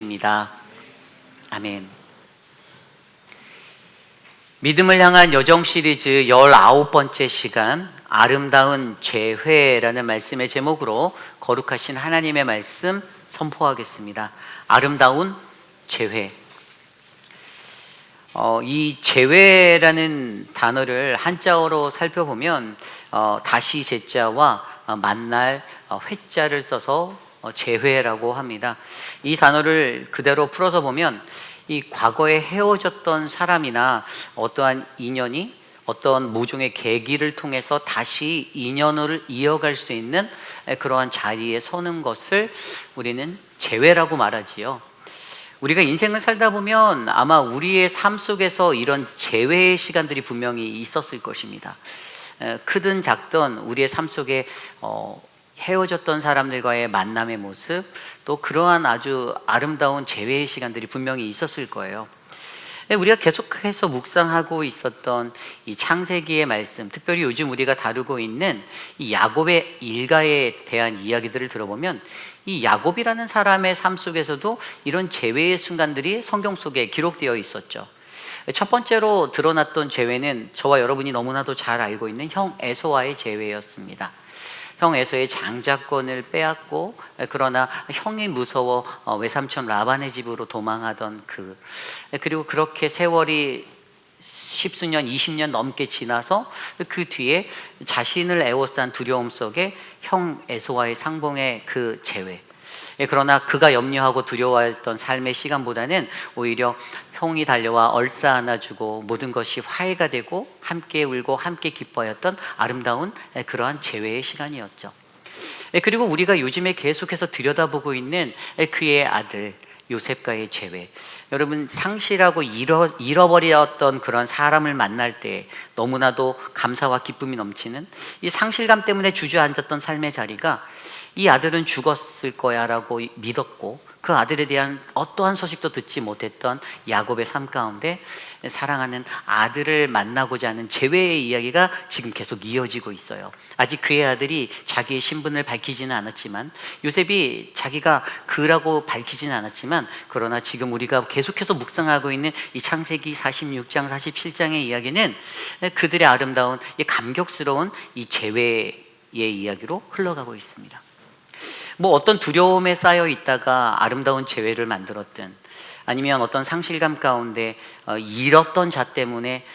입니다. 아멘. 믿음을 향한 여정 시리즈 19번째 시간, 아름다운 재회라는 말씀의 제목으로 거룩하신 하나님의 말씀 선포하겠습니다. 아름다운 재회. 이 재회라는 단어를 한자어로 살펴보면 다시 제자와 만날 회자를 써서 재회라고 합니다. 이 단어를 그대로 풀어서 보면 이 과거에 헤어졌던 사람이나 어떠한 인연이 어떤 모종의 계기를 통해서 다시 인연을 이어갈 수 있는 그러한 자리에 서는 것을 우리는 재회라고 말하지요. 우리가 인생을 살다 보면 아마 우리의 삶 속에서 이런 재회의 시간들이 분명히 있었을 것입니다. 크든 작든 우리의 삶 속에 헤어졌던 사람들과의 만남의 모습, 또 그러한 아주 아름다운 재회의 시간들이 분명히 있었을 거예요. 우리가 계속해서 묵상하고 있었던 이 창세기의 말씀, 특별히 요즘 우리가 다루고 있는 이 야곱의 일가에 대한 이야기들을 들어보면 이 야곱이라는 사람의 삶 속에서도 이런 재회의 순간들이 성경 속에 기록되어 있었죠. 첫 번째로 드러났던 재회는 저와 여러분이 너무나도 잘 알고 있는 형 에서와의 재회였습니다. 형 에서의 장자권을 빼앗고, 그러나 형이 무서워 외삼촌 라반의 집으로 도망하던 그리고 그렇게 세월이 10수년 20년 넘게 지나서 그 뒤에 자신을 애워싼 두려움 속에 형 에서와의 상봉의 그 재회. 그러나 그가 염려하고 두려워했던 삶의 시간보다는 오히려 형이 달려와 얼싸 안아주고 모든 것이 화해가 되고 함께 울고 함께 기뻐했던 아름다운 그러한 재회의 시간이었죠. 그리고 우리가 요즘에 계속해서 들여다보고 있는 그의 아들 요셉과의 재회. 여러분, 상실하고 잃어버렸던 그런 사람을 만날 때 너무나도 감사와 기쁨이 넘치는 이 상실감 때문에 주저앉았던 삶의 자리가 이 아들은 죽었을 거야 라고 믿었고, 그 아들에 대한 어떠한 소식도 듣지 못했던 야곱의 삶 가운데 사랑하는 아들을 만나고자 하는 재회의 이야기가 지금 계속 이어지고 있어요. 아직 그의 아들이 자기의 신분을 밝히지는 않았지만, 요셉이 자기가 그라고 밝히지는 않았지만, 그러나 지금 우리가 계속해서 묵상하고 있는 이 창세기 46장 47장의 이야기는 그들의 아름다운 감격스러운 이 재회의 이야기로 흘러가고 있습니다. 어떤 두려움에 쌓여 있다가 아름다운 재회를 만들었든, 아니면 어떤 상실감 가운데 잃었던 자 때문에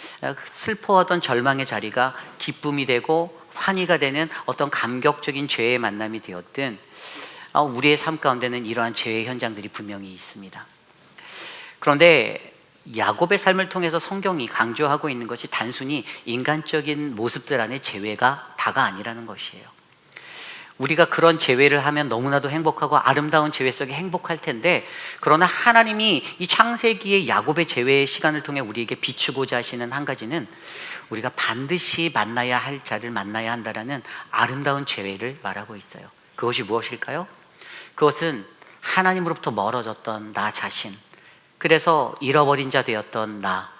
슬퍼하던 절망의 자리가 기쁨이 되고 환희가 되는 어떤 감격적인 재회의 만남이 되었든, 우리의 삶 가운데는 이러한 재회 현장들이 분명히 있습니다. 그런데 야곱의 삶을 통해서 성경이 강조하고 있는 것이 단순히 인간적인 모습들 안에 재회가 다가 아니라는 것이에요. 우리가 그런 재회를 하면 너무나도 행복하고 아름다운 재회 속에 행복할 텐데, 그러나 하나님이 이 창세기의 야곱의 재회의 시간을 통해 우리에게 비추고자 하시는 한 가지는 우리가 반드시 만나야 할 자를 만나야 한다라는 아름다운 재회를 말하고 있어요. 그것이 무엇일까요? 그것은 하나님으로부터 멀어졌던 나 자신, 그래서 잃어버린 자 되었던 나,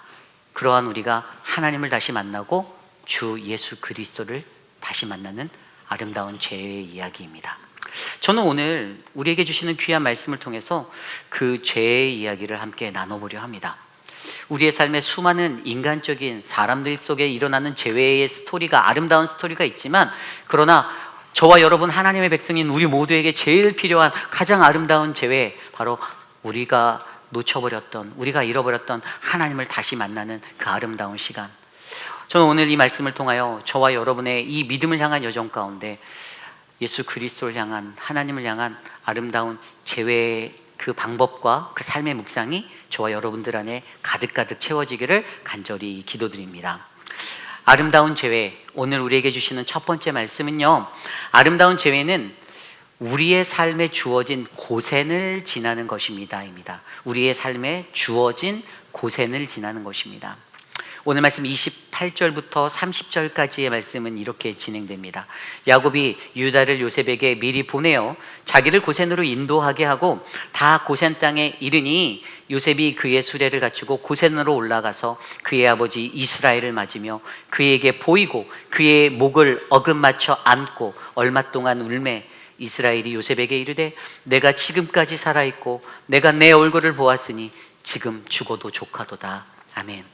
그러한 우리가 하나님을 다시 만나고 주 예수 그리스도를 다시 만나는 아름다운 죄의 이야기입니다. 저는 오늘 우리에게 주시는 귀한 말씀을 통해서 그 죄의 이야기를 함께 나눠보려 합니다. 우리의 삶에 수많은 인간적인 사람들 속에 일어나는 재회의 스토리가, 아름다운 스토리가 있지만, 그러나 저와 여러분 하나님의 백성인 우리 모두에게 제일 필요한 가장 아름다운 재회, 바로 우리가 놓쳐버렸던, 우리가 잃어버렸던 하나님을 다시 만나는 그 아름다운 시간. 저는 오늘 이 말씀을 통하여 저와 여러분의 이 믿음을 향한 여정 가운데 예수 그리스도를 향한, 하나님을 향한 아름다운 재회의 그 방법과 그 삶의 묵상이 저와 여러분들 안에 가득가득 채워지기를 간절히 기도드립니다. 아름다운 재회, 오늘 우리에게 주시는 첫 번째 말씀은요, 아름다운 재회는 우리의 삶에 주어진 고센을 지나는 것입니다. 우리의 삶에 주어진 고센을 지나는 것입니다. 오늘 말씀 28절부터 30절까지의 말씀은 이렇게 진행됩니다. 야곱이 유다를 요셉에게 미리 보내어 자기를 고센으로 인도하게 하고 다 고센 땅에 이르니, 요셉이 그의 수레를 갖추고 고센으로 올라가서 그의 아버지 이스라엘을 맞으며 그에게 보이고 그의 목을 어긋맞춰 안고 얼마 동안 울매 이스라엘이 요셉에게 이르되 내가 지금까지 살아있고 내가 내 얼굴을 보았으니 지금 죽어도 족하도다. 아멘.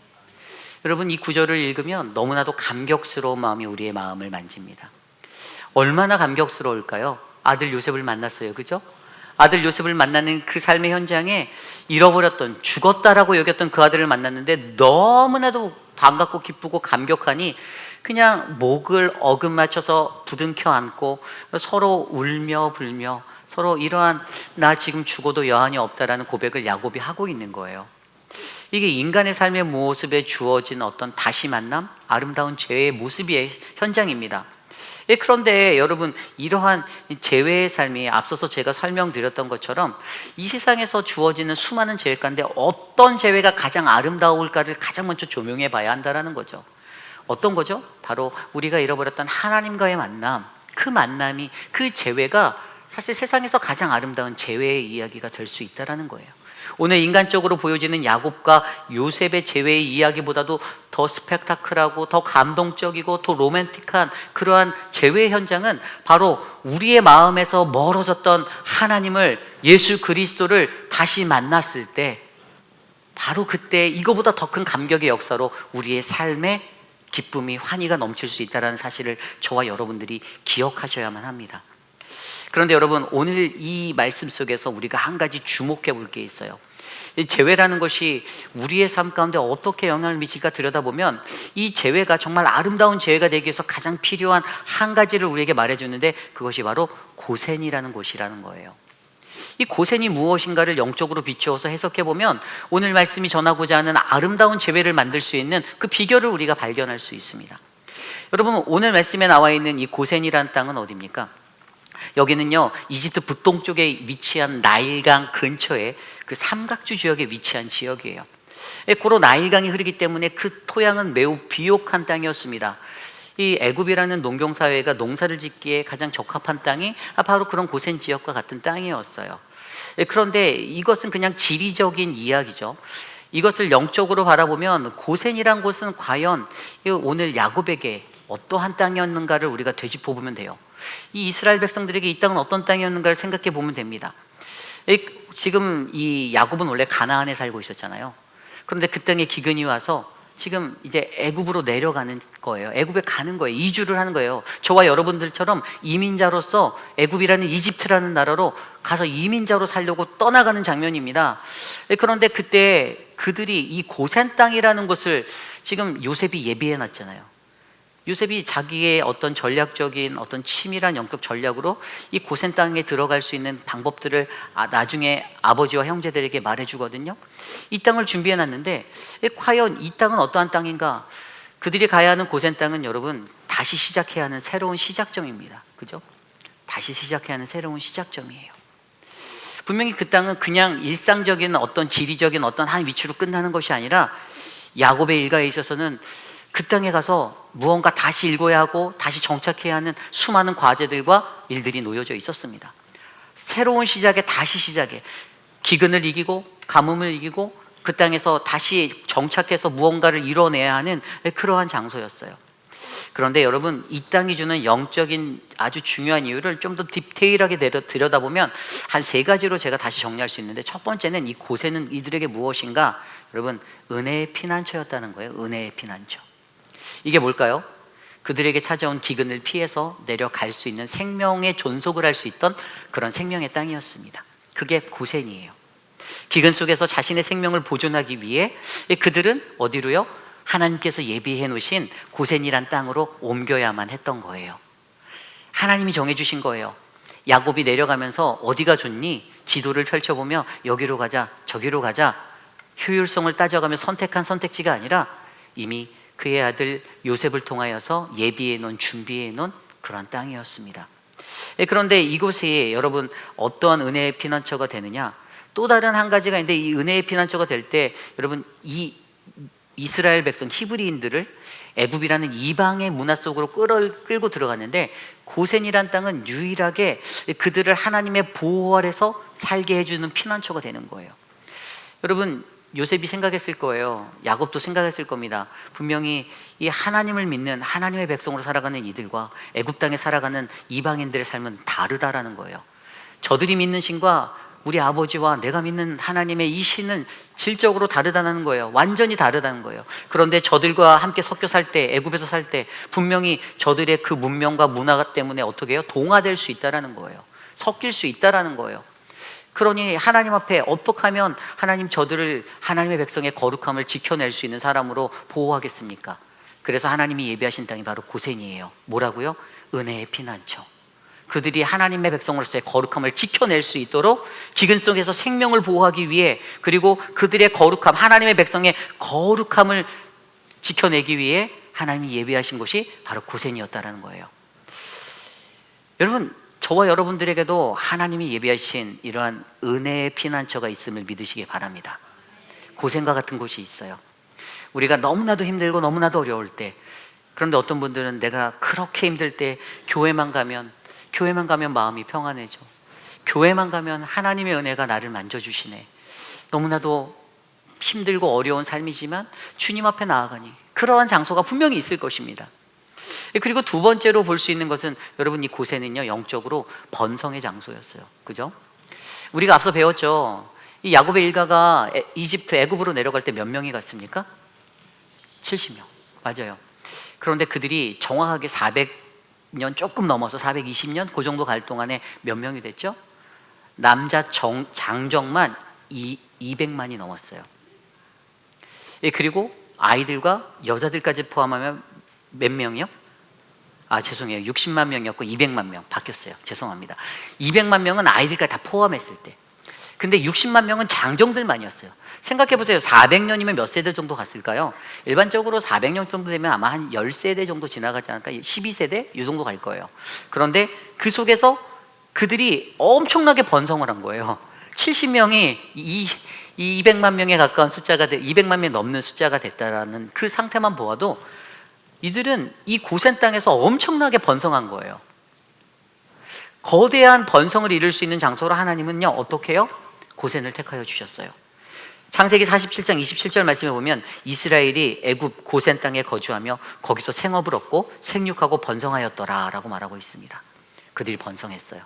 여러분, 이 구절을 읽으면 너무나도 감격스러운 마음이 우리의 마음을 만집니다. 얼마나 감격스러울까요? 아들 요셉을 만났어요, 그죠? 아들 요셉을 만나는 그 삶의 현장에 잃어버렸던, 죽었다라고 여겼던 그 아들을 만났는데 너무나도 반갑고 기쁘고 감격하니 그냥 목을 어긋맞춰서 부둥켜 안고 서로 울며 불며 서로 이러한 나 지금 죽어도 여한이 없다라는 고백을 야곱이 하고 있는 거예요. 이게 인간의 삶의 모습에 주어진 어떤 다시 만남, 아름다운 죄의 모습의 현장입니다. 그런데 여러분, 이러한 재회의 삶이 앞서서 제가 설명드렸던 것처럼 이 세상에서 주어지는 수많은 재회 가운데 어떤 재회가 가장 아름다울까를 가장 먼저 조명해 봐야 한다는 거죠. 어떤 거죠? 바로 우리가 잃어버렸던 하나님과의 만남, 그 만남이, 그 재회가 사실 세상에서 가장 아름다운 재회의 이야기가 될 수 있다는 거예요. 오늘 인간적으로 보여지는 야곱과 요셉의 재회의 이야기보다도 더 스펙타클하고 더 감동적이고 더 로맨틱한 그러한 재회 현장은 바로 우리의 마음에서 멀어졌던 하나님을, 예수 그리스도를 다시 만났을 때, 바로 그때 이거보다 더 큰 감격의 역사로 우리의 삶에 기쁨이, 환희가 넘칠 수 있다는 사실을 저와 여러분들이 기억하셔야만 합니다. 그런데 여러분, 오늘 이 말씀 속에서 우리가 한 가지 주목해 볼 게 있어요. 이 재회라는 것이 우리의 삶 가운데 어떻게 영향을 미칠까 들여다보면 이 재회가 정말 아름다운 재회가 되기 위해서 가장 필요한 한 가지를 우리에게 말해주는데, 그것이 바로 고센이라는 것이라는 거예요. 이 고센이 무엇인가를 영적으로 비추어서 해석해 보면 오늘 말씀이 전하고자 하는 아름다운 재회를 만들 수 있는 그 비결을 우리가 발견할 수 있습니다. 여러분, 오늘 말씀에 나와 있는 이 고센이라는 땅은 어디입니까? 여기는요, 이집트 북동쪽에 위치한 나일강 근처에 그 삼각주 지역에 위치한 지역이에요. 고로 나일강이 흐르기 때문에 그 토양은 매우 비옥한 땅이었습니다. 이 애굽이라는 농경사회가 농사를 짓기에 가장 적합한 땅이 바로 그런 고센 지역과 같은 땅이었어요. 그런데 이것은 그냥 지리적인 이야기죠. 이것을 영적으로 바라보면 고센이란 곳은 과연 오늘 야곱에게 어떠한 땅이었는가를 우리가 되짚어보면 돼요. 이 이스라엘 백성들에게 이 땅은 어떤 땅이었는가를 생각해 보면 됩니다. 지금 이 야곱은 원래 가나안에 살고 있었잖아요. 그런데 그 땅에 기근이 와서 지금 이제 애굽으로 내려가는 거예요. 애굽에 가는 거예요. 이주를 하는 거예요. 저와 여러분들처럼 이민자로서 애굽이라는 이집트라는 나라로 가서 이민자로 살려고 떠나가는 장면입니다. 그런데 그때 그들이 이 고센 땅이라는 것을 지금 요셉이 예비해 놨잖아요. 요셉이 자기의 어떤 전략적인 어떤 치밀한 영적 전략으로 이 고센 땅에 들어갈 수 있는 방법들을 나중에 아버지와 형제들에게 말해주거든요. 이 땅을 준비해 놨는데 과연 이 땅은 어떠한 땅인가? 그들이 가야 하는 고센 땅은 여러분, 다시 시작해야 하는 새로운 시작점입니다. 그죠? 다시 시작해야 하는 새로운 시작점이에요. 분명히 그 땅은 그냥 일상적인 어떤 지리적인 어떤 한 위치로 끝나는 것이 아니라 야곱의 일가에 있어서는 그 땅에 가서 무언가 다시 읽어야 하고 다시 정착해야 하는 수많은 과제들과 일들이 놓여져 있었습니다. 새로운 시작에 다시 시작에 기근을 이기고 가뭄을 이기고 그 땅에서 다시 정착해서 무언가를 이뤄내야 하는 그러한 장소였어요. 그런데 여러분, 이 땅이 주는 영적인 아주 중요한 이유를 좀 더 디테일하게 들여다보면 한 세 가지로 제가 다시 정리할 수 있는데, 첫 번째는 이 고센은 이들에게 무엇인가? 여러분, 은혜의 피난처였다는 거예요. 은혜의 피난처. 이게 뭘까요? 그들에게 찾아온 기근을 피해서 내려갈 수 있는 생명의 존속을 할 수 있던 그런 생명의 땅이었습니다. 그게 고센이에요. 기근 속에서 자신의 생명을 보존하기 위해 그들은 어디로요? 하나님께서 예비해 놓으신 고센이란 땅으로 옮겨야만 했던 거예요. 하나님이 정해주신 거예요. 야곱이 내려가면서 어디가 좋니? 지도를 펼쳐보며 여기로 가자, 저기로 가자, 효율성을 따져가며 선택한 선택지가 아니라 이미 그의 아들 요셉을 통하여서 예비해 놓은, 준비해 놓은 그런 땅이었습니다. 그런데 이곳이 여러분 어떠한 은혜의 피난처가 되느냐? 또 다른 한 가지가 있는데, 이 은혜의 피난처가 될 때 여러분, 이 이스라엘 백성 히브리인들을 애굽이라는 이방의 문화 속으로 끌고 들어갔는데, 고센이란 땅은 유일하게 그들을 하나님의 보호 아래서 살게 해주는 피난처가 되는 거예요. 여러분, 요셉이 생각했을 거예요. 야곱도 생각했을 겁니다. 분명히 이 하나님을 믿는 하나님의 백성으로 살아가는 이들과 애굽 땅에 살아가는 이방인들의 삶은 다르다라는 거예요. 저들이 믿는 신과 우리 아버지와 내가 믿는 하나님의 이 신은 질적으로 다르다는 거예요. 완전히 다르다는 거예요. 그런데 저들과 함께 섞여 살 때, 애굽에서 살 때 분명히 저들의 그 문명과 문화 때문에 어떻게 해요? 동화될 수 있다라는 거예요. 섞일 수 있다라는 거예요. 그러니 하나님 앞에 어떻게 하면 하나님 저들을 하나님의 백성의 거룩함을 지켜낼 수 있는 사람으로 보호하겠습니까? 그래서 하나님이 예비하신 땅이 바로 고센이에요. 뭐라고요? 은혜의 피난처. 그들이 하나님의 백성으로서의 거룩함을 지켜낼 수 있도록 기근 속에서 생명을 보호하기 위해, 그리고 그들의 거룩함, 하나님의 백성의 거룩함을 지켜내기 위해 하나님이 예비하신 곳이 바로 고센이었다라는 거예요. 여러분, 저와 여러분들에게도 하나님이 예비하신 이러한 은혜의 피난처가 있음을 믿으시기 바랍니다. 고센과 같은 곳이 있어요. 우리가 너무나도 힘들고 너무나도 어려울 때, 그런데 어떤 분들은 내가 그렇게 힘들 때 교회만 가면 마음이 평안해져. 교회만 가면 하나님의 은혜가 나를 만져주시네. 너무나도 힘들고 어려운 삶이지만 주님 앞에 나아가니 그러한 장소가 분명히 있을 것입니다. 그리고 두 번째로 볼 수 있는 것은, 여러분, 이 고센은요 영적으로 번성의 장소였어요. 그죠? 우리가 앞서 배웠죠. 이 야곱의 일가가 이집트 애굽으로 내려갈 때 몇 명이 갔습니까? 70명. 맞아요. 그런데 그들이 정확하게 400년 조금 넘어서 420년 그 정도 갈 동안에 몇 명이 됐죠? 남자 장정만 200만이 넘었어요. 그리고 아이들과 여자들까지 포함하면 몇 명이요? 죄송해요. 60만 명이었고 200만 명 바뀌었어요. 죄송합니다. 200만 명은 아이들까지 다 포함했을 때. 근데 60만 명은 장정들만이었어요. 생각해보세요. 400년이면 몇 세대 정도 갔을까요? 일반적으로 400년 정도 되면 아마 한 10세대 정도 지나가지 않을까? 12세대? 이 정도 갈 거예요. 그런데 그 속에서 그들이 엄청나게 번성을 한 거예요. 70명이 200만 명에 가까운 숫자가 200만 명이 넘는 숫자가 됐다라는 그 상태만 보아도 이들은 이 고센 땅에서 엄청나게 번성한 거예요. 거대한 번성을 이룰 수 있는 장소로 하나님은요 어떻게 해요? 고센을 택하여 주셨어요. 창세기 47장 27절 말씀에 보면 이스라엘이 애굽 고센 땅에 거주하며 거기서 생업을 얻고 생육하고 번성하였더라 라고 말하고 있습니다. 그들이 번성했어요.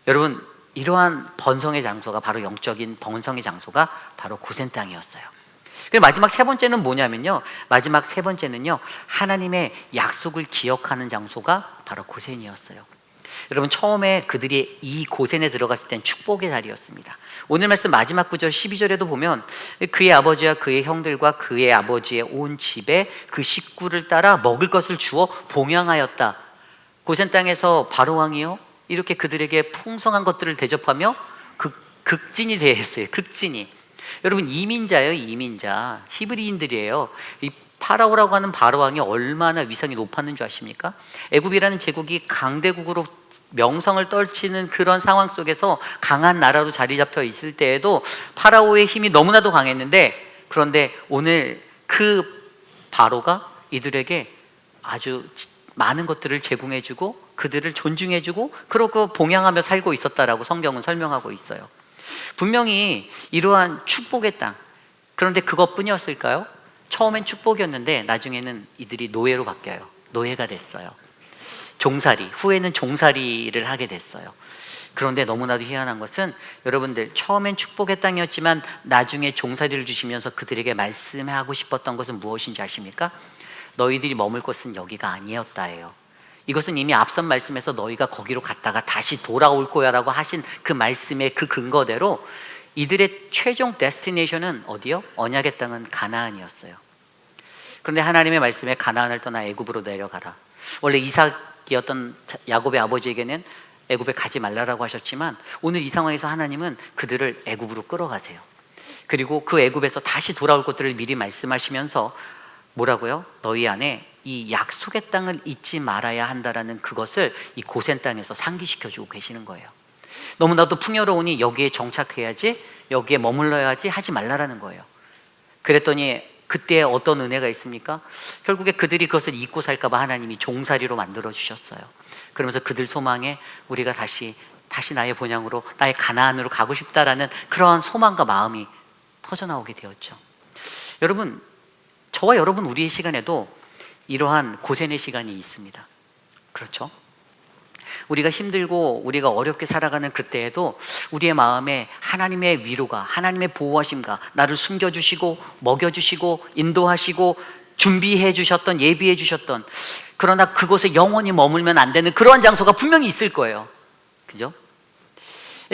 여러분, 이러한 번성의 장소가 바로 영적인 번성의 장소가 바로 고센 땅이었어요. 그리고 마지막 세 번째는 뭐냐면요, 마지막 세 번째는요 하나님의 약속을 기억하는 장소가 바로 고센이었어요. 여러분, 처음에 그들이 이 고센에 들어갔을 땐 축복의 자리였습니다. 오늘 말씀 마지막 구절 12절에도 보면 그의 아버지와 그의 형들과 그의 아버지의 온 집에 그 식구를 따라 먹을 것을 주어 봉양하였다. 고센 땅에서 바로왕이요 이렇게 그들에게 풍성한 것들을 대접하며 극진이 대했어요. 극진이. 여러분, 이민자예요. 이민자. 히브리인들이에요. 이 파라오라고 하는 바로왕이 얼마나 위상이 높았는 줄 아십니까? 애굽이라는 제국이 강대국으로 명성을 떨치는 그런 상황 속에서 강한 나라로 자리 잡혀 있을 때에도 파라오의 힘이 너무나도 강했는데, 그런데 오늘 그 바로가 이들에게 아주 많은 것들을 제공해주고 그들을 존중해주고 그러고 봉양하며 살고 있었다라고 성경은 설명하고 있어요. 분명히 이러한 축복의 땅, 그런데 그것뿐이었을까요? 처음엔 축복이었는데 나중에는 이들이 노예로 바뀌어요. 노예가 됐어요. 종살이, 후에는 종살이를 하게 됐어요. 그런데 너무나도 희한한 것은, 여러분들, 처음엔 축복의 땅이었지만 나중에 종살이를 주시면서 그들에게 말씀하고 싶었던 것은 무엇인지 아십니까? 너희들이 머물 곳은 여기가 아니었다예요. 이것은 이미 앞선 말씀에서 너희가 거기로 갔다가 다시 돌아올 거야 라고 하신 그 말씀의 그 근거대로 이들의 최종 데스티네이션은 어디요? 언약의 땅은 가나안이었어요. 그런데 하나님의 말씀에 가나안을 떠나 애굽으로 내려가라. 원래 이삭이었던 야곱의 아버지에게는 애굽에 가지 말라라고 하셨지만 오늘 이 상황에서 하나님은 그들을 애굽으로 끌어가세요. 그리고 그 애굽에서 다시 돌아올 것들을 미리 말씀하시면서 뭐라고요? 너희 안에 이 약속의 땅을 잊지 말아야 한다라는 그것을 이 고센 땅에서 상기시켜주고 계시는 거예요. 너무나도 풍요로우니 여기에 정착해야지, 여기에 머물러야지 하지 말라라는 거예요. 그랬더니 그때 어떤 은혜가 있습니까? 결국에 그들이 그것을 잊고 살까 봐 하나님이 종살이로 만들어 주셨어요. 그러면서 그들 소망에 우리가 다시 나의 본향으로, 나의 가나안으로 가고 싶다라는 그러한 소망과 마음이 터져나오게 되었죠. 여러분, 저와 여러분 우리의 시간에도 이러한 고생의 시간이 있습니다. 그렇죠? 우리가 힘들고 우리가 어렵게 살아가는 그때에도 우리의 마음에 하나님의 위로가, 하나님의 보호하심과 나를 숨겨주시고 먹여주시고 인도하시고 준비해 주셨던, 예비해 주셨던, 그러나 그곳에 영원히 머물면 안 되는 그러한 장소가 분명히 있을 거예요. 그죠?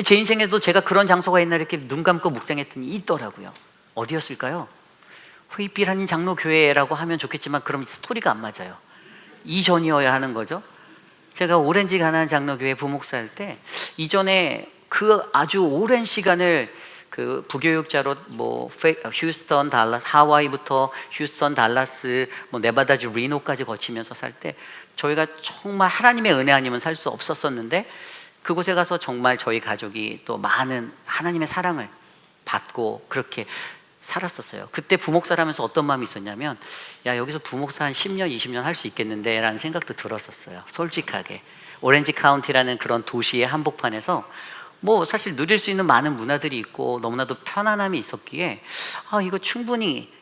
제 인생에도 제가 그런 장소가 옛날에 이렇게 눈 감고 묵상했더니 있더라고요. 어디였을까요? 회빛하는 장로교회라고 하면 좋겠지만 그럼 스토리가 안 맞아요. 이전이어야 하는 거죠. 제가 오렌지 가난 장로교회 부목사 할 때 이전에 그 아주 오랜 시간을 그 부교육자로 뭐 휴스턴, 달라스, 하와이부터 휴스턴, 달라스, 뭐 네바다주, 리노까지 거치면서 살 때 저희가 정말 하나님의 은혜 아니면 살 수 없었었는데 그곳에 가서 정말 저희 가족이 또 많은 하나님의 사랑을 받고 그렇게 살았었어요. 그때 부목사라면서 어떤 마음이 있었냐면, 야, 여기서 부목사 한 10년, 20년 할 수 있겠는데 라는 생각도 들었었어요. 솔직하게. 오렌지 카운티라는 그런 도시의 한복판에서 뭐 사실 누릴 수 있는 많은 문화들이 있고 너무나도 편안함이 있었기에 이거 충분히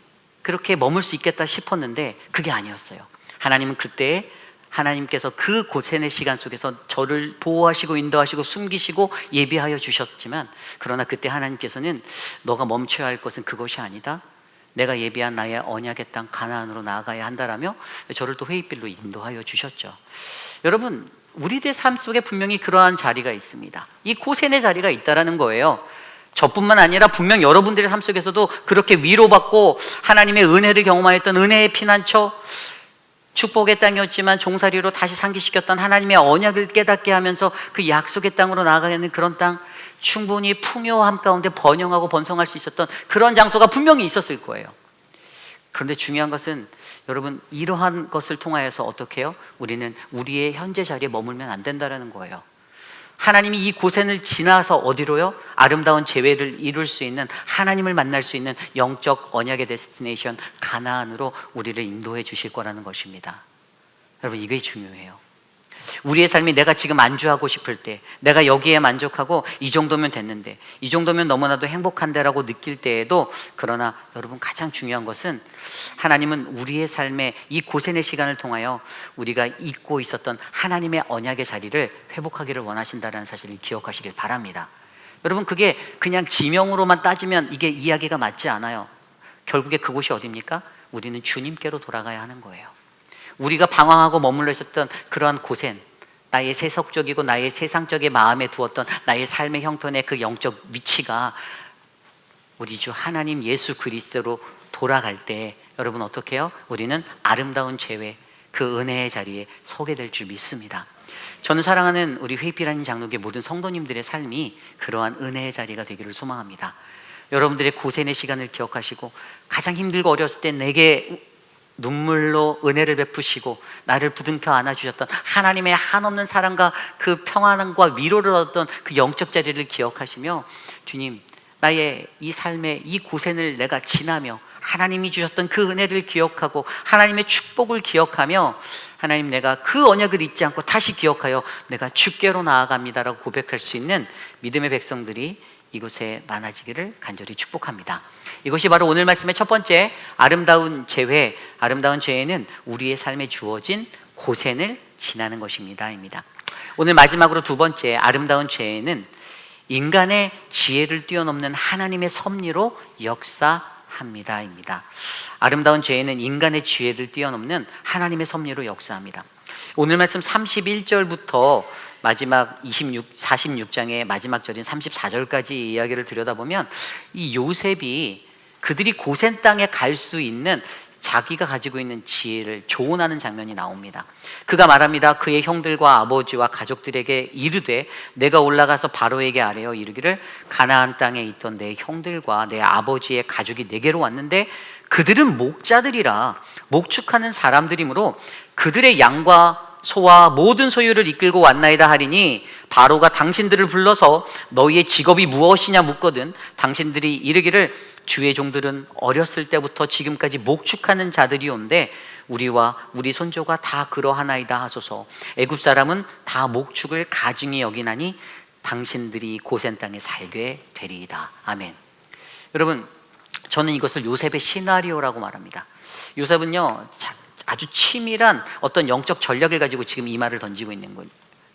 그렇게 머물 수 있겠다 싶었는데 그게 아니었어요. 하나님은 그때 하나님께서 그 고생의 시간 속에서 저를 보호하시고 인도하시고 숨기시고 예비하여 주셨지만, 그러나 그때 하나님께서는 너가 멈춰야 할 것은 그것이 아니다, 내가 예비한 나의 언약의 땅 가나안으로 나아가야 한다라며 저를 또 회의길로 인도하여 주셨죠. 여러분, 우리들의 삶 속에 분명히 그러한 자리가 있습니다. 이 고생의 자리가 있다라는 거예요. 저뿐만 아니라 분명 여러분들의 삶 속에서도 그렇게 위로받고 하나님의 은혜를 경험하였던 은혜의 피난처, 축복의 땅이었지만 종살이로 다시 상기시켰던 하나님의 언약을 깨닫게 하면서 그 약속의 땅으로 나아가는 그런 땅, 충분히 풍요함 가운데 번영하고 번성할 수 있었던 그런 장소가 분명히 있었을 거예요. 그런데 중요한 것은 여러분, 이러한 것을 통하여서 어떻게 해요? 우리는 우리의 현재 자리에 머물면 안 된다는 거예요. 하나님이 이 고생을 지나서 어디로요? 아름다운 재회를 이룰 수 있는, 하나님을 만날 수 있는 영적 언약의 데스티네이션 가나안으로 우리를 인도해 주실 거라는 것입니다. 여러분, 이게 중요해요. 우리의 삶이 내가 지금 안주하고 싶을 때, 내가 여기에 만족하고 이 정도면 됐는데, 이 정도면 너무나도 행복한데라고 느낄 때에도, 그러나 여러분, 가장 중요한 것은 하나님은 우리의 삶에 이 고생의 시간을 통하여 우리가 잊고 있었던 하나님의 언약의 자리를 회복하기를 원하신다는 사실을 기억하시길 바랍니다. 여러분, 그게 그냥 지명으로만 따지면 이게 이야기가 맞지 않아요. 결국에 그곳이 어디입니까? 우리는 주님께로 돌아가야 하는 거예요. 우리가 방황하고 머물러 있었던 그러한 고생, 나의 세속적이고 나의 세상적인 마음에 두었던 나의 삶의 형편의 그 영적 위치가 우리 주 하나님 예수 그리스도로 돌아갈 때 여러분 어떻게 해요? 우리는 아름다운 재회, 그 은혜의 자리에 서게 될 줄 믿습니다. 저는 사랑하는 우리 회피라는 장로교회 모든 성도님들의 삶이 그러한 은혜의 자리가 되기를 소망합니다. 여러분들의 고생의 시간을 기억하시고 가장 힘들고 어렸을 때 내게 눈물로 은혜를 베푸시고 나를 부둥켜 안아주셨던 하나님의 한없는 사랑과 그 평안함과 위로를 얻었던 그 영적 자리를 기억하시며, 주님, 나의 이 삶의 이 고생을 내가 지나며 하나님이 주셨던 그 은혜를 기억하고 하나님의 축복을 기억하며, 하나님, 내가 그 언약을 잊지 않고 다시 기억하여 내가 주께로 나아갑니다라고 고백할 수 있는 믿음의 백성들이 이곳에 많아지기를 간절히 축복합니다. 이것이 바로 오늘 말씀의 첫 번째 아름다운 재회, 아름다운 재회는 우리의 삶에 주어진 고생을 지나는 것입니다 입니다. 오늘 마지막으로 두 번째 아름다운 재회는 인간의 지혜를 뛰어넘는 하나님의 섭리로 역사합니다 입니다. 아름다운 재회는 인간의 지혜를 뛰어넘는 하나님의 섭리로 역사합니다. 오늘 말씀 31절부터 마지막 46장의 마지막 절인 34절까지 이야기를 들여다보면 이 요셉이 그들이 고센 땅에 갈 수 있는 자기가 가지고 있는 지혜를 조언하는 장면이 나옵니다. 그가 말합니다. 그의 형들과 아버지와 가족들에게 이르되 내가 올라가서 바로에게 아뢰어 이르기를 가나안 땅에 있던 내 형들과 내 아버지의 가족이 내게로 왔는데 그들은 목자들이라 목축하는 사람들이므로 그들의 양과 소와 모든 소유를 이끌고 왔나이다 하리니 바로가 당신들을 불러서 너희의 직업이 무엇이냐 묻거든 당신들이 이르기를 주의 종들은 어렸을 때부터 지금까지 목축하는 자들이온데 우리와 우리 손조가 다 그러하나이다 하소서. 애굽 사람은 다 목축을 가증히 여기나니 당신들이 고센 땅에 살게 되리이다. 아멘. 여러분, 저는 이것을 요셉의 시나리오라고 말합니다. 요셉은요, 아주 치밀한 어떤 영적 전략을 가지고 지금 이 말을 던지고 있는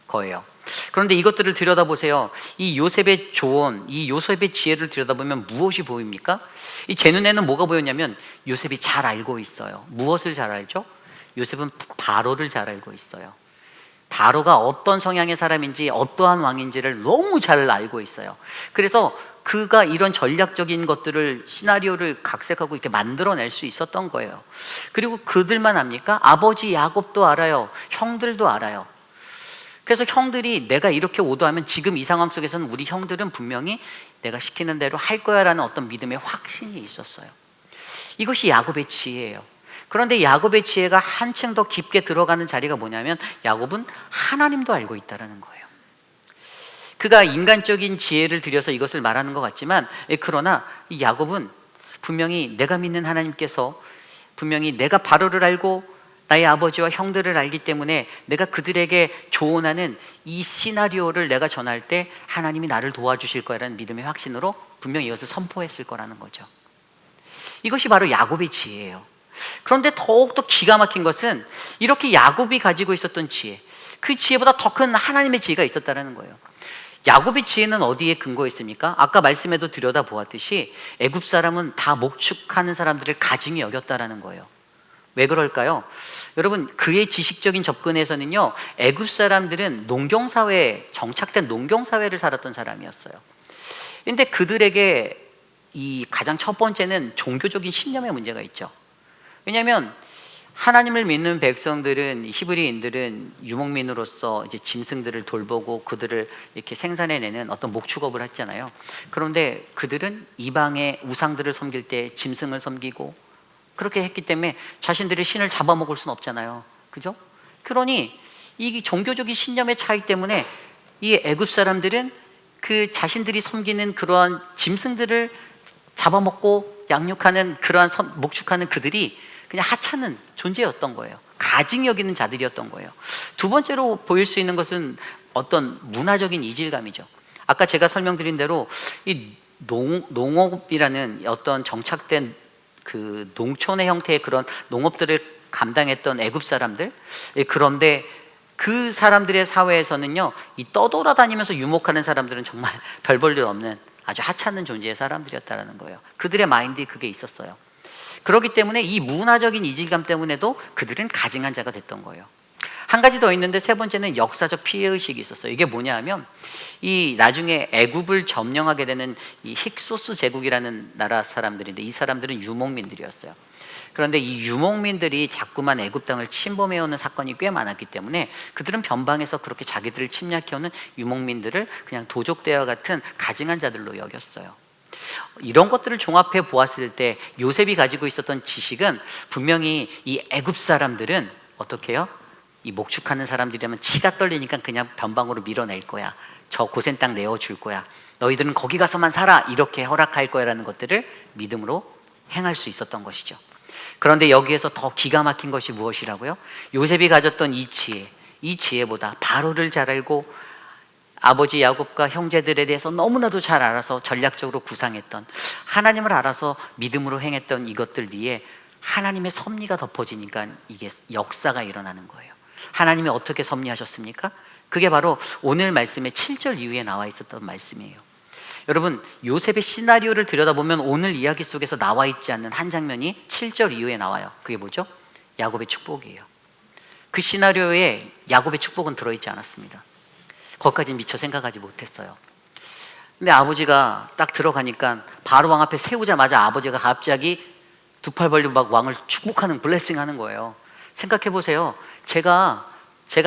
거예요. 그런데 이것들을 들여다보세요. 이 요셉의 조언, 이 요셉의 지혜를 들여다보면 무엇이 보입니까? 제 눈에는 뭐가 보였냐면 요셉이 잘 알고 있어요. 무엇을 잘 알죠? 요셉은 바로를 잘 알고 있어요. 바로가 어떤 성향의 사람인지, 어떠한 왕인지를 너무 잘 알고 있어요. 그래서 그가 이런 전략적인 것들을, 시나리오를 각색하고 이렇게 만들어낼 수 있었던 거예요. 그리고 그들만 압니까? 아버지 야곱도 알아요. 형들도 알아요. 그래서 형들이 내가 이렇게 오도하면 지금 이 상황 속에서는 우리 형들은 분명히 내가 시키는 대로 할 거야 라는 어떤 믿음의 확신이 있었어요. 이것이 야곱의 지혜예요. 그런데 야곱의 지혜가 한층 더 깊게 들어가는 자리가 뭐냐면 야곱은 하나님도 알고 있다는 거예요. 그가 인간적인 지혜를 들여서 이것을 말하는 것 같지만, 그러나 이 야곱은 분명히 내가 믿는 하나님께서 분명히 내가 바로를 알고 나의 아버지와 형들을 알기 때문에 내가 그들에게 조언하는 이 시나리오를 내가 전할 때 하나님이 나를 도와주실 거라는 믿음의 확신으로 분명히 이것을 선포했을 거라는 거죠. 이것이 바로 야곱의 지혜예요. 그런데 더욱더 기가 막힌 것은 이렇게 야곱이 가지고 있었던 지혜, 그 지혜보다 더 큰 하나님의 지혜가 있었다는 거예요. 야곱의 지혜는 어디에 근거했습니까? 아까 말씀에도 들여다보았듯이 애굽 사람은 다 목축하는 사람들을 가증히 여겼다라는 거예요. 왜 그럴까요? 여러분, 그의 지식적인 접근에서는요, 애굽 사람들은 농경사회, 정착된 농경사회를 살았던 사람이었어요. 근데 그들에게 이 가장 첫 번째는 종교적인 신념의 문제가 있죠. 왜냐하면 하나님을 믿는 백성들은, 히브리인들은 유목민으로서 이제 짐승들을 돌보고 그들을 이렇게 생산해내는 어떤 목축업을 했잖아요. 그런데 그들은 이방의 우상들을 섬길 때 짐승을 섬기고 그렇게 했기 때문에 자신들의 신을 잡아먹을 수는 없잖아요. 그죠? 그러니 이 종교적인 신념의 차이 때문에 이 애굽 사람들은 그 자신들이 섬기는 그러한 짐승들을 잡아먹고 양육하는, 그러한 목축하는 그들이 그냥 하찮은 존재였던 거예요. 가증히 여기는 자들이었던 거예요. 두 번째로 보일 수 있는 것은 어떤 문화적인 이질감이죠. 아까 제가 설명드린 대로 이 농업이라는 어떤 정착된 그 농촌의 형태의 그런 농업들을 감당했던 애굽 사람들, 그런데 그 사람들의 사회에서는요, 이 떠돌아다니면서 유목하는 사람들은 정말 별 볼 일 없는 아주 하찮은 존재의 사람들이었다는 거예요. 그들의 마인드에 그게 있었어요. 그렇기 때문에 이 문화적인 이질감 때문에도 그들은 가증한 자가 됐던 거예요. 한 가지 더 있는데, 세 번째는 역사적 피해의식이 있었어요. 이게 뭐냐 하면 이 나중에 애굽을 점령하게 되는 이 힉소스 제국이라는 나라 사람들인데, 이 사람들은 유목민들이었어요. 그런데 이 유목민들이 자꾸만 애굽 땅을 침범해오는 사건이 꽤 많았기 때문에 그들은 변방에서 그렇게 자기들을 침략해오는 유목민들을 그냥 도적대와 같은 가증한 자들로 여겼어요. 이런 것들을 종합해 보았을 때 요셉이 가지고 있었던 지식은 분명히 이 애굽 사람들은 어떻게 해요? 이 목축하는 사람들이라면 치가 떨리니까 그냥 변방으로 밀어낼 거야. 저 고센 땅 내어줄 거야. 너희들은 거기 가서만 살아. 이렇게 허락할 거야 라는 것들을 믿음으로 행할 수 있었던 것이죠. 그런데 여기에서 더 기가 막힌 것이 무엇이라고요? 요셉이 가졌던 이 지혜, 이 지혜보다 바로를 잘 알고 아버지 야곱과 형제들에 대해서 너무나도 잘 알아서 전략적으로 구상했던, 하나님을 알아서 믿음으로 행했던 이것들 위에 하나님의 섭리가 덮어지니까 이게 역사가 일어나는 거예요. 하나님이 어떻게 섭리하셨습니까? 그게 바로 오늘 말씀의 7절 이후에 나와 있었던 말씀이에요. 여러분, 요셉의 시나리오를 들여다보면 오늘 이야기 속에서 나와 있지 않는 한 장면이 7절 이후에 나와요. 그게 뭐죠? 야곱의 축복이에요. 그 시나리오에 야곱의 축복은 들어있지 않았습니다. 거기까지 미처 생각하지 못했어요. 근데 아버지가 딱 들어가니까 바로 왕 앞에 세우자마자 아버지가 갑자기 두 팔 벌리고 막 왕을 축복하는, 블레싱하는 거예요. 생각해 보세요. 제가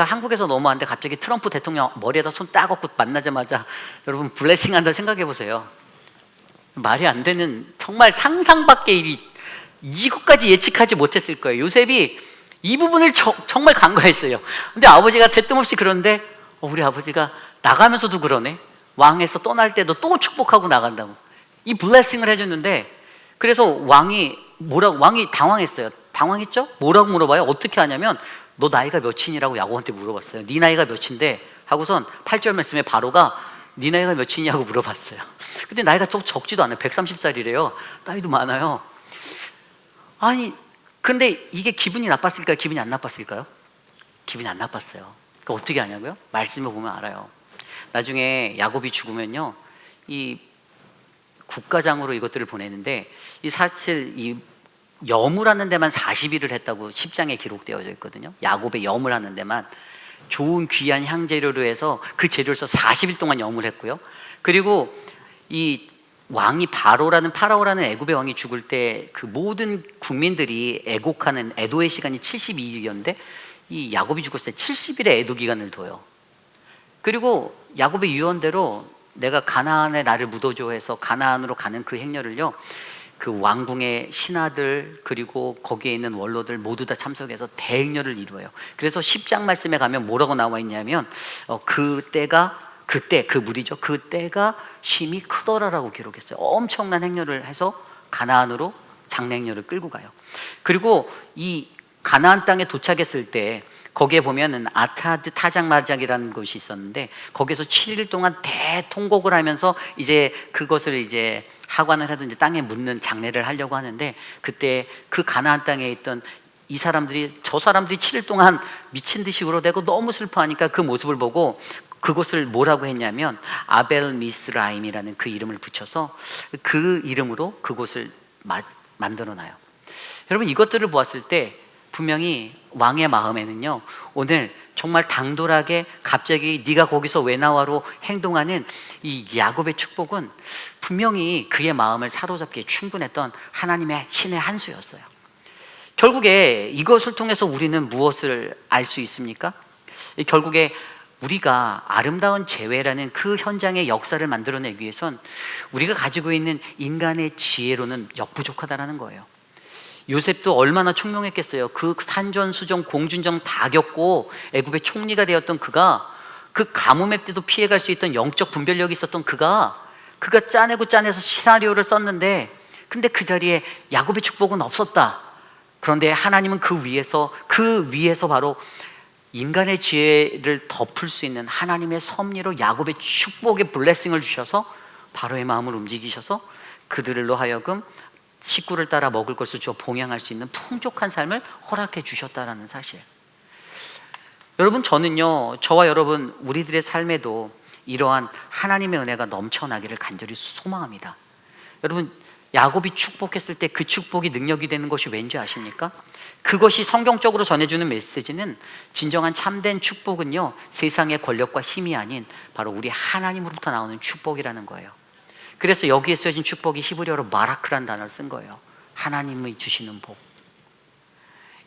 한국에서 넘어왔는데 갑자기 트럼프 대통령 머리에다 손 딱 얹고 만나자마자 여러분 블레싱한다 생각해 보세요. 말이 안 되는, 정말 상상 밖의 일이, 이것까지 예측하지 못했을 거예요. 요셉이 이 부분을 정말 간과했어요. 근데 아버지가 대뜸 없이 그런데 우리 아버지가 나가면서도 그러네. 왕에서 떠날 때도 또 축복하고 나간다고 이 블레싱을 해줬는데, 그래서 왕이 당황했어요. 당황했죠? 뭐라고 물어봐요? 어떻게 하냐면 너 나이가 몇이라고 야곱한테 물어봤어요. 네 나이가 몇인데 하고선 8절 말씀에 바로가 네 나이가 몇이냐고 물어봤어요. 근데 나이가 좀 적지도 않아요. 130살이래요. 나이도 많아요. 아니, 근데 이게 기분이 나빴을까요? 기분이 안 나빴을까요? 기분이 안 나빴어요. 그러니까 어떻게 하냐고요? 말씀을 보면 알아요. 나중에 야곱이 죽으면요, 이 국가장으로 이것들을 보내는데, 이 사실 이 염을 하는 데만 40일을 했다고 10장에 기록되어져 있거든요. 야곱의 염을 하는 데만 좋은 귀한 향재료로 해서 그 재료를 써 40일 동안 염을 했고요. 그리고 이 왕이 파라오라는 애굽의 왕이 죽을 때 그 모든 국민들이 애곡하는 애도의 시간이 72일이었는데 이 야곱이 죽었을 때 70일의 애도 기간을 둬요. 그리고 야곱의 유언대로 내가 가나안에 나를 묻어줘 해서 가나안으로 가는 그 행렬을요, 그 왕궁의 신하들 그리고 거기에 있는 원로들 모두 다 참석해서 대행렬을 이루어요. 그래서 10장 말씀에 가면 뭐라고 나와 있냐면 그때 그 무리죠. 그때가 심히 크더라라고 기록했어요. 엄청난 행렬을 해서 가나안으로 장례행렬을 끌고 가요. 그리고 이 가나안 땅에 도착했을 때 거기에 보면은 아타드 타작마작이라는 곳이 있었는데 거기서 7일 동안 대통곡을 하면서 이제 그것을 이제 하관을 하든지 땅에 묻는 장례를 하려고 하는데, 그때 그 가나안 땅에 있던 저 사람들이 7일 동안 미친 듯이 울어대고 너무 슬퍼하니까 그 모습을 보고 그곳을 뭐라고 했냐면 아벨 미스라임이라는 그 이름을 붙여서 그 이름으로 그곳을 만들어놔요. 여러분, 이것들을 보았을 때 분명히 왕의 마음에는요, 오늘 정말 당돌하게 갑자기 네가 거기서 왜 나와로 행동하는 이 야곱의 축복은 분명히 그의 마음을 사로잡기에 충분했던 하나님의 신의 한 수였어요. 결국에 이것을 통해서 우리는 무엇을 알 수 있습니까? 결국에 우리가 아름다운 재회라는 그 현장의 역사를 만들어내기 위해선 우리가 가지고 있는 인간의 지혜로는 역부족하다라는 거예요. 요셉도 얼마나 총명했겠어요. 그 산전수전 공준정 다 겪고 애굽의 총리가 되었던 그가, 그 가뭄의 때도 피해갈 수 있던 영적 분별력이 있었던 그가 짜내서 시나리오를 썼는데, 근데 그 자리에 야곱의 축복은 없었다. 그런데 하나님은 그 위에서 바로 인간의 지혜를 덮을 수 있는 하나님의 섭리로 야곱의 축복의 블레싱을 주셔서 바로의 마음을 움직이셔서 그들로 하여금 식구를 따라 먹을 것을 주어 봉양할 수 있는 풍족한 삶을 허락해 주셨다라는 사실. 여러분, 저는요, 저와 여러분 우리들의 삶에도 이러한 하나님의 은혜가 넘쳐나기를 간절히 소망합니다. 여러분, 야곱이 축복했을 때 그 축복이 능력이 되는 것이 왠지 아십니까? 그것이 성경적으로 전해주는 메시지는, 진정한 참된 축복은요, 세상의 권력과 힘이 아닌 바로 우리 하나님으로부터 나오는 축복이라는 거예요. 그래서 여기에 쓰여진 축복이 히브리어로 마라크라는 단어를 쓴 거예요. 하나님의 주시는 복.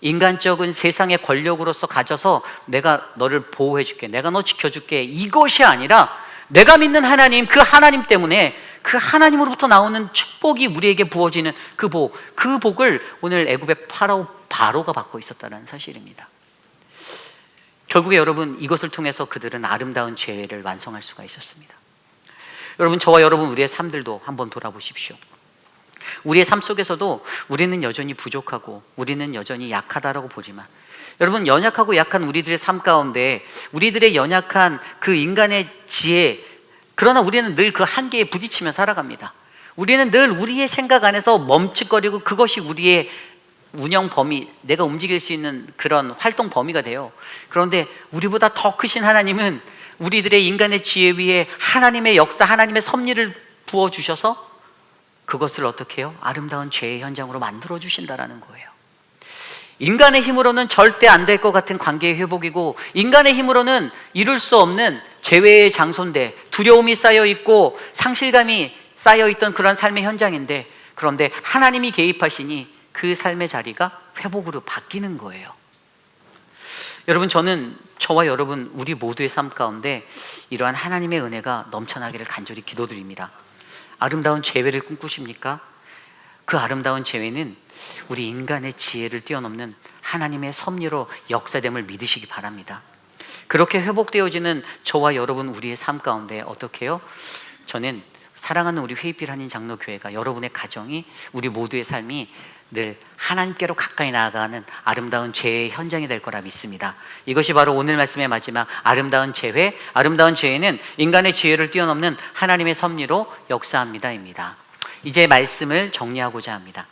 인간적인 세상의 권력으로서 가져서 내가 너를 보호해 줄게, 내가 너 지켜줄게, 이것이 아니라 내가 믿는 하나님, 그 하나님 때문에 그 하나님으로부터 나오는 축복이 우리에게 부어지는 그 복을 오늘 애굽의 바로가 받고 있었다는 사실입니다. 결국에 여러분, 이것을 통해서 그들은 아름다운 재회를 완성할 수가 있었습니다. 여러분, 저와 여러분 우리의 삶들도 한번 돌아보십시오. 우리의 삶 속에서도 우리는 여전히 부족하고 우리는 여전히 약하다라고 보지만, 여러분, 연약하고 약한 우리들의 삶 가운데 우리들의 연약한 그 인간의 지혜, 그러나 우리는 늘 그 한계에 부딪히며 살아갑니다. 우리는 늘 우리의 생각 안에서 멈칫거리고 그것이 우리의 운영 범위, 내가 움직일 수 있는 그런 활동 범위가 돼요. 그런데 우리보다 더 크신 하나님은 우리들의 인간의 지혜 위에 하나님의 역사, 하나님의 섭리를 부어주셔서 그것을 어떻게 해요? 아름다운 죄의 현장으로 만들어 주신다라는 거예요. 인간의 힘으로는 절대 안 될 것 같은 관계의 회복이고, 인간의 힘으로는 이룰 수 없는 재회의 장소인데, 두려움이 쌓여있고 상실감이 쌓여있던 그런 삶의 현장인데, 그런데 하나님이 개입하시니 그 삶의 자리가 회복으로 바뀌는 거예요. 여러분, 저는 저와 여러분 우리 모두의 삶 가운데 이러한 하나님의 은혜가 넘쳐나기를 간절히 기도드립니다. 아름다운 재회를 꿈꾸십니까? 그 아름다운 재회는 우리 인간의 지혜를 뛰어넘는 하나님의 섭리로 역사됨을 믿으시기 바랍니다. 그렇게 회복되어지는 저와 여러분 우리의 삶 가운데 어떻게 해요? 저는 사랑하는 우리 회의빛 한인 장로교회가, 여러분의 가정이, 우리 모두의 삶이 늘 하나님께로 가까이 나아가는 아름다운 재회의 현장이 될 거라 믿습니다. 이것이 바로 오늘 말씀의 마지막 아름다운 재회. 아름다운 재회는 인간의 지혜를 뛰어넘는 하나님의 섭리로 역사합니다입니다. 이제 말씀을 정리하고자 합니다.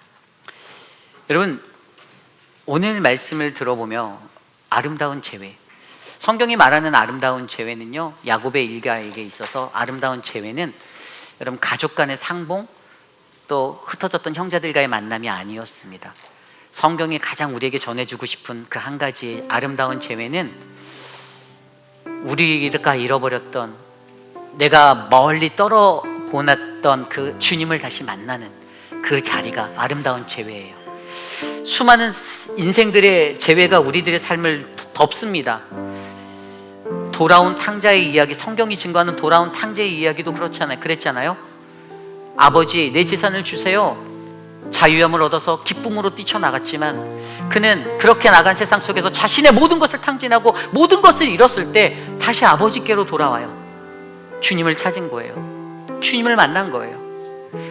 여러분, 오늘 말씀을 들어보며 아름다운 재회, 성경이 말하는 아름다운 재회는요, 야곱의 일가에게 있어서 아름다운 재회는 여러분 가족 간의 상봉, 또 흩어졌던 형제들과의 만남이 아니었습니다. 성경이 가장 우리에게 전해주고 싶은 그 한 가지의 아름다운 재회는 우리가 잃어버렸던, 내가 멀리 떨어보냈던 그 주님을 다시 만나는 그 자리가 아름다운 재회예요. 수많은 인생들의 재회가 우리들의 삶을 덮습니다. 돌아온 탕자의 이야기, 성경이 증거하는 돌아온 탕자의 이야기도 그랬잖아요. 아버지, 내 재산을 주세요. 자유함을 얻어서 기쁨으로 뛰쳐나갔지만 그는 그렇게 나간 세상 속에서 자신의 모든 것을 탕진하고 모든 것을 잃었을 때 다시 아버지께로 돌아와요. 주님을 찾은 거예요. 주님을 만난 거예요.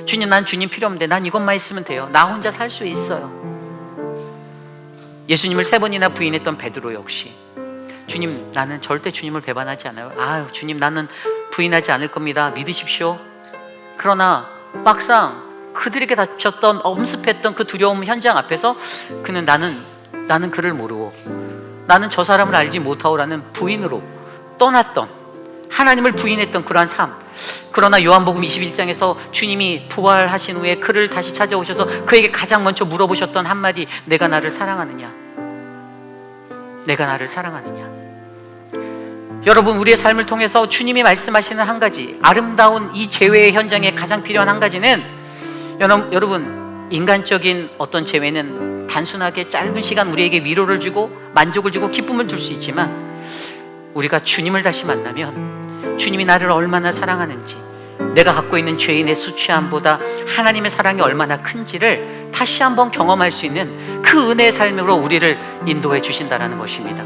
주님, 난 주님 필요 없는데 난 이것만 있으면 돼요. 나 혼자 살 수 있어요. 예수님을 3번이나 부인했던 베드로 역시, 주님, 나는 절대 주님을 배반하지 않아요. 아유, 주님, 나는 부인하지 않을 겁니다. 믿으십시오. 그러나 막상 그들에게 닥쳤던, 엄습했던 그 두려움 현장 앞에서 그는 나는 그를 모르고 나는 저 사람을 알지 못하오라는 부인으로 떠났던, 하나님을 부인했던 그러한 삶. 그러나 요한복음 21장에서 주님이 부활하신 후에 그를 다시 찾아오셔서 그에게 가장 먼저 물어보셨던 한마디, 내가 나를 사랑하느냐? 내가 나를 사랑하느냐? 여러분, 우리의 삶을 통해서 주님이 말씀하시는 한 가지, 아름다운 이 재회의 현장에 가장 필요한 한 가지는, 여러분, 인간적인 어떤 재회는 단순하게 짧은 시간 우리에게 위로를 주고 만족을 주고 기쁨을 줄 수 있지만, 우리가 주님을 다시 만나면 주님이 나를 얼마나 사랑하는지, 내가 갖고 있는 죄인의 수치함보다 하나님의 사랑이 얼마나 큰지를 다시 한번 경험할 수 있는 그 은혜의 삶으로 우리를 인도해 주신다는 것입니다.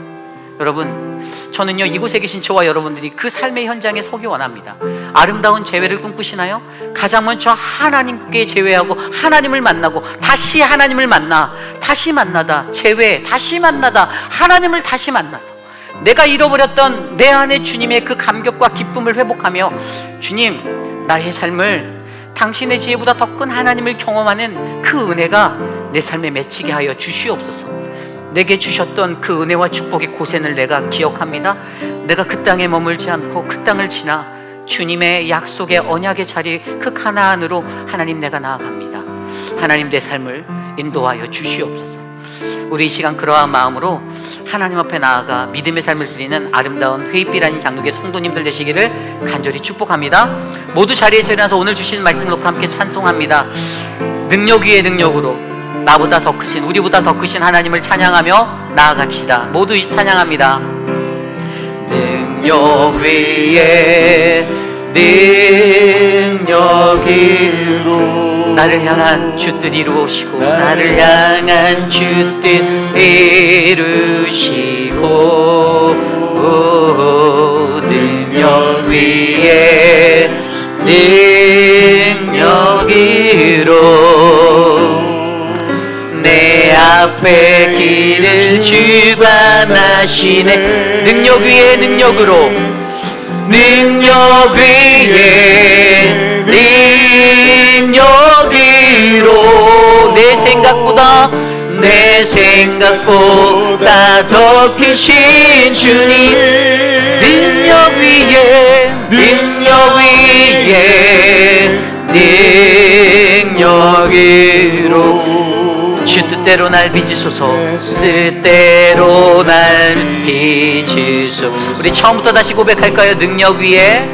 여러분, 저는요, 이곳에 계신 저와 여러분들이 그 삶의 현장에 서기 원합니다. 아름다운 재회를 꿈꾸시나요? 가장 먼저 하나님께 재회하고 하나님을 만나고 다시 하나님을 만나, 다시 만나다 재회, 다시 만나다 하나님을 다시 만나서 내가 잃어버렸던 내 안에 주님의 그 감격과 기쁨을 회복하며, 주님, 나의 삶을 당신의 지혜보다 더 큰 하나님을 경험하는 그 은혜가 내 삶에 맺히게 하여 주시옵소서. 내게 주셨던 그 은혜와 축복의 고센을 내가 기억합니다. 내가 그 땅에 머물지 않고 그 땅을 지나 주님의 약속의 언약의 자리, 그 가나안으로 하나님, 내가 나아갑니다. 하나님, 내 삶을 인도하여 주시옵소서. 우리 이 시간 그러한 마음으로 하나님 앞에 나아가 믿음의 삶을 드리는 아름다운 회의빛 한인 장로교회 성도님들 되시기를 간절히 축복합니다. 모두 자리에서 일어나서 오늘 주신 말씀을 놓고 함께 찬송합니다. 능력 위에 능력으로 나보다 더 크신, 우리보다 더 크신 하나님을 찬양하며 나아갑시다. 모두 찬양합니다. 능력 위에 능력으로 나를 향한 주 뜻 이루시고, 나를 향한 주 뜻 이루시고, 능력 위에 능력으로 내 앞에 길을 주관하시네. 능력 위에 능력으로, 능력 위에 능력으로 내 생각보다 더 크신 주님, 능력 위에 능력으로 주 뜻대로 날 빚으소서, 뜻대로 날 빚으소서. 우리 처음부터 다시 고백할까요? 능력 위에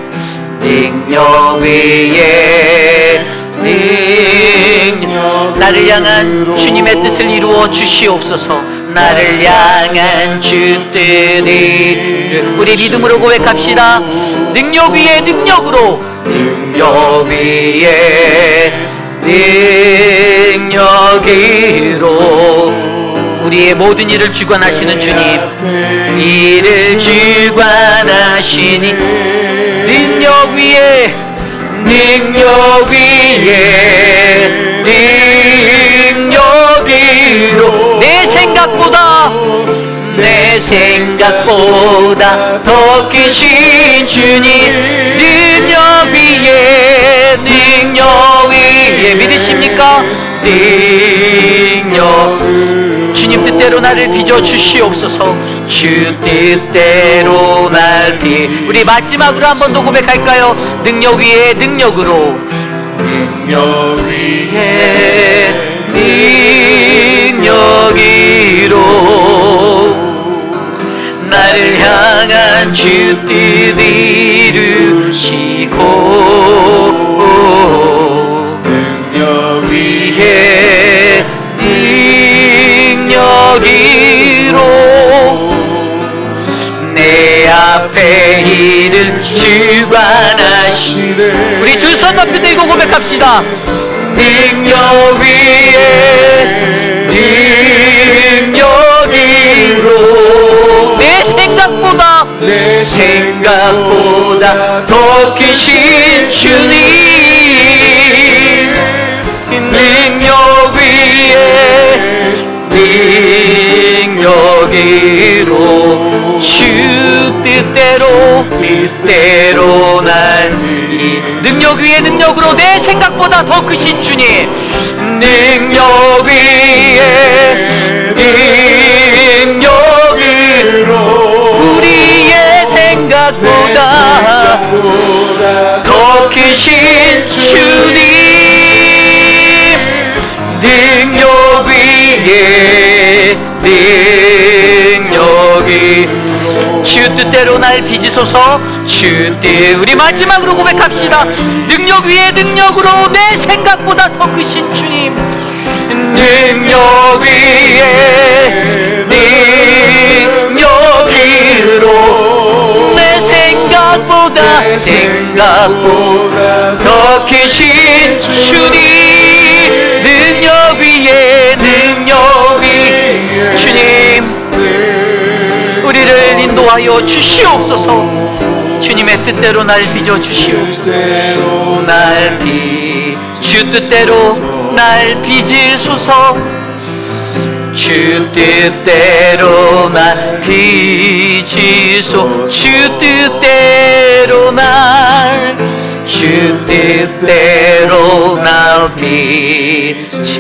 나를 향한 주님의 뜻을 이루어 주시옵소서. 나를 향한 주 뜻이, 우리 믿음으로 고백합시다. 능력 위에 능력으로, 능력 위에 능력으로 우리의 모든 일을 주관하시는 주님, 일을 주관하시니 능력 위에 능력 위에 능력 위로 내 생각보다 더 크신 주님 능력 위에 믿으십니까? 능력 주님 뜻대로 나를 빚어 주시옵소서. 주 뜻대로 날 우리 마지막으로 한 번 더 고백할까요? 능력 위에 능력으로 능력 위에 능력으로 나를 향한 주 뜻 이루시고 능력 위에 능력으로 내 앞에 일을 주관하시네. 우리 두 손 높이 들고 고백합시다. 능력 위에 능력으로 내 생각보다 더 크신 주님 능력 위에 능력으로 주 뜻대로 날 능력 위에 능력으로 내 생각보다 더 크신 주님 능력 위에 능력으로 우리의 생각보다 더 크신 주님 능력 위에 능력이 주 뜻대로 날 빚으소서. 주 뜻 우리 마지막으로 고백합시다. 능력 위에 능력으로 내 생각보다 더 크신 주님 능력 위에 능력으로 내 생각보다 더 크신 주님 능력 위에 주님 우리를 인도하여 주시옵소서. 주님의 뜻대로 날 빚어 주시옵소서. 주 뜻대로 날 빚으소서. 주 뜻대로 날 빚으소. 주 뜻대로 날 빚으소서.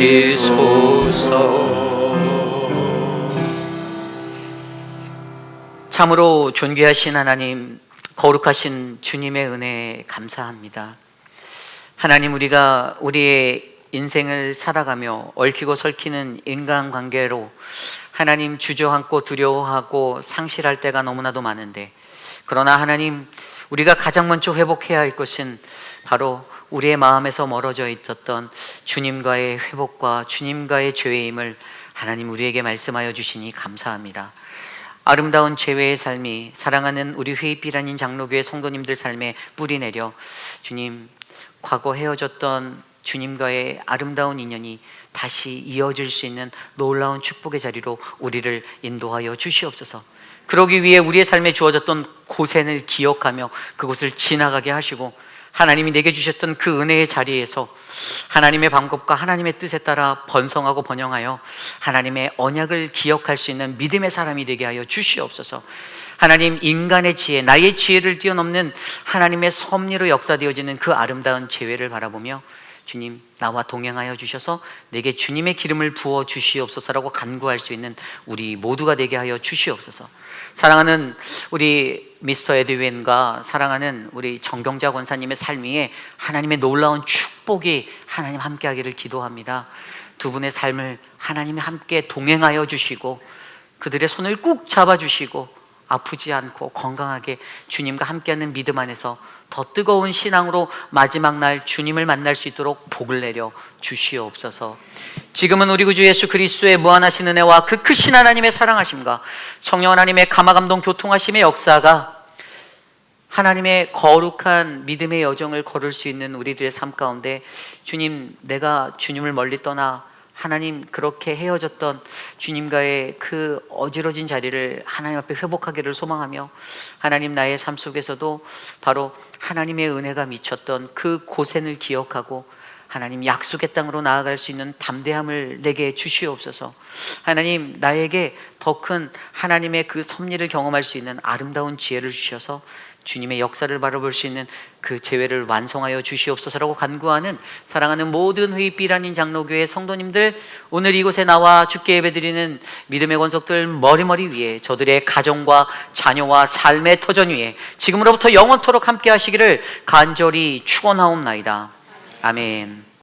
참으로 존귀하신 하나님, 거룩하신 주님의 은혜에 감사합니다. 하나님, 우리가 우리의 인생을 살아가며 얽히고 설키는 인간관계로 하나님 주저앉고 두려워하고 상실할 때가 너무나도 많은데, 그러나 하나님, 우리가 가장 먼저 회복해야 할 것은 바로 우리의 마음에서 멀어져 있었던 주님과의 회복과 주님과의 죄임을 하나님 우리에게 말씀하여 주시니 감사합니다. 아름다운 죄외의 삶이 사랑하는 우리 회입비란인 장로교회 성도님들 삶에 뿌리 내려 주님, 과거 헤어졌던 주님과의 아름다운 인연이 다시 이어질 수 있는 놀라운 축복의 자리로 우리를 인도하여 주시옵소서. 그러기 위해 우리의 삶에 주어졌던 고생을 기억하며 그곳을 지나가게 하시고, 하나님이 내게 주셨던 그 은혜의 자리에서 하나님의 방법과 하나님의 뜻에 따라 번성하고 번영하여 하나님의 언약을 기억할 수 있는 믿음의 사람이 되게 하여 주시옵소서. 하나님, 인간의 지혜, 나의 지혜를 뛰어넘는 하나님의 섭리로 역사되어지는 그 아름다운 재회를 바라보며 주님, 나와 동행하여 주셔서 내게 주님의 기름을 부어 주시옵소서라고 간구할 수 있는 우리 모두가 되게 하여 주시옵소서. 사랑하는 우리 미스터 에드윈과 사랑하는 우리 정경자 권사님의 삶 위에 하나님의 놀라운 축복이 하나님 함께하기를 기도합니다. 두 분의 삶을 하나님이 함께 동행하여 주시고 그들의 손을 꾹 잡아주시고 아프지 않고 건강하게 주님과 함께하는 믿음 안에서 더 뜨거운 신앙으로 마지막 날 주님을 만날 수 있도록 복을 내려 주시옵소서. 지금은 우리 구주 예수 그리스도의 무한하신 은혜와 그 크신 하나님의 사랑하심과 성령 하나님의 감화감동 교통하심의 역사가 하나님의 거룩한 믿음의 여정을 걸을 수 있는 우리들의 삶 가운데, 주님, 내가 주님을 멀리 떠나 하나님, 그렇게 헤어졌던 주님과의 그 어지러진 자리를 하나님 앞에 회복하기를 소망하며, 하나님, 나의 삶 속에서도 바로 하나님의 은혜가 미쳤던 그 고센을 기억하고 하나님, 약속의 땅으로 나아갈 수 있는 담대함을 내게 주시옵소서. 하나님, 나에게 더 큰 하나님의 그 섭리를 경험할 수 있는 아름다운 지혜를 주셔서 주님의 역사를 바라볼 수 있는 그 재회를 완성하여 주시옵소서라고 간구하는 사랑하는 모든 회의비라닌 장로교회 성도님들, 오늘 이곳에 나와 주께 예배드리는 믿음의 권속들 머리머리 위에, 저들의 가정과 자녀와 삶의 터전 위에 지금으로부터 영원토록 함께 하시기를 간절히 축원하옵나이다. 아멘.